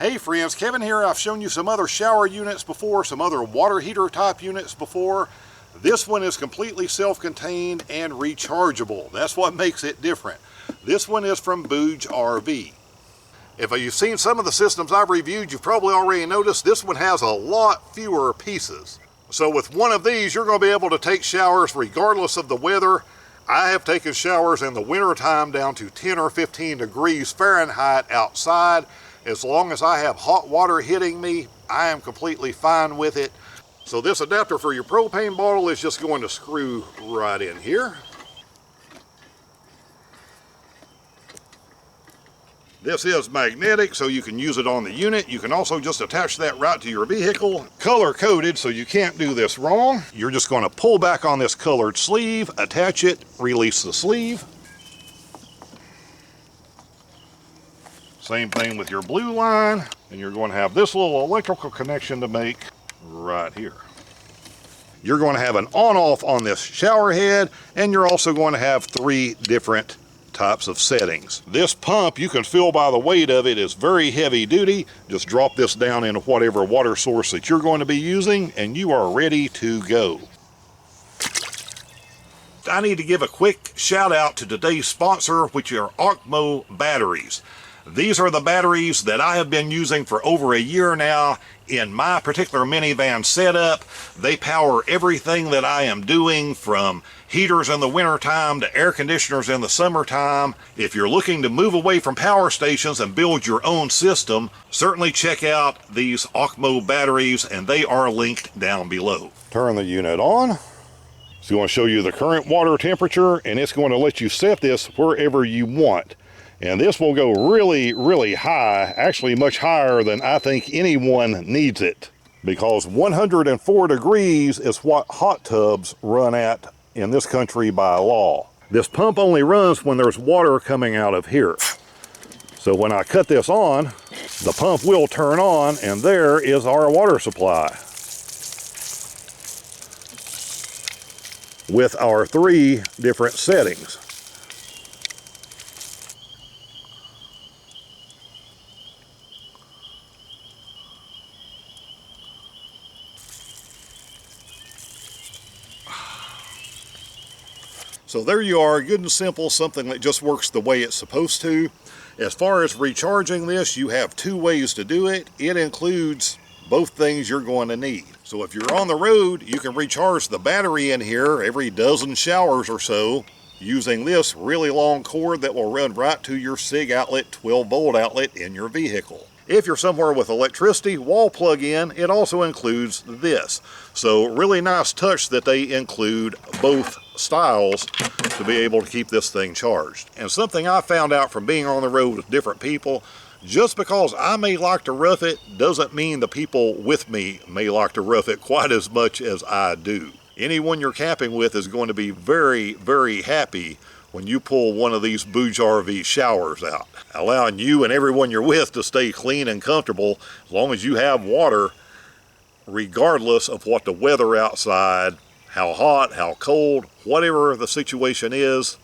Hey friends, Kevin here. I've shown you some other shower units before, some other water heater type units before. This one is completely self-contained and rechargeable. That's what makes it different. This one is from BougeRV. If you've seen some of the systems I've reviewed, you've probably already noticed this one has a lot fewer pieces. So with one of these, you're going to be able to take showers regardless of the weather. I have taken showers in the wintertime down to 10 or 15 degrees Fahrenheit outside. As long as I have hot water hitting me, I am completely fine with it. So this adapter for your propane bottle is just going to screw right in here. This is magnetic, so you can use it on the unit. You can also just attach that right to your vehicle. Color coded, so you can't do this wrong. You're just going to pull back on this colored sleeve, attach it, release the sleeve. Same thing with your blue line, and you're going to have this little electrical connection to make right here. You're going to have an on-off on this shower head, and you're also going to have 3 different types of settings. This pump, you can feel by the weight of it, is very heavy duty. Just drop this down into whatever water source that you're going to be using, and you are ready to go. I need to give a quick shout out to today's sponsor, which are Okmo batteries. These are the batteries that I have been using for over a year now in my particular minivan setup. They power everything that I am doing, from heaters in the wintertime to air conditioners in the summertime. If you're looking to move away from power stations and build your own system, certainly check out these Okmo batteries, and they are linked down below. Turn the unit on. So you want to show you the current water temperature, and it's going to let you set this wherever you want. And this will go really, really high, actually much higher than I think anyone needs it, because 104 degrees is what hot tubs run at in this country by law. This pump only runs when there's water coming out of here. So when I cut this on, the pump will turn on, and there is our water supply with our 3 different settings. So there you are, good and simple, something that just works the way it's supposed to. As far as recharging this, you have 2 ways to do it. It includes both things you're going to need. So if you're on the road, you can recharge the battery in here every dozen showers or so using this really long cord that will run right to your SIG outlet, 12-volt outlet in your vehicle. If you're somewhere with electricity, wall plug-in, it also includes this. So really nice touch that they include both styles to be able to keep this thing charged. And something I found out from being on the road with different people, just because I may like to rough it doesn't mean the people with me may like to rough it quite as much as I do. Anyone you're camping with is going to be very, very happy when you pull one of these BougeRV showers out, allowing you and everyone you're with to stay clean and comfortable as long as you have water, regardless of what the weather outside, how hot, how cold, whatever the situation is.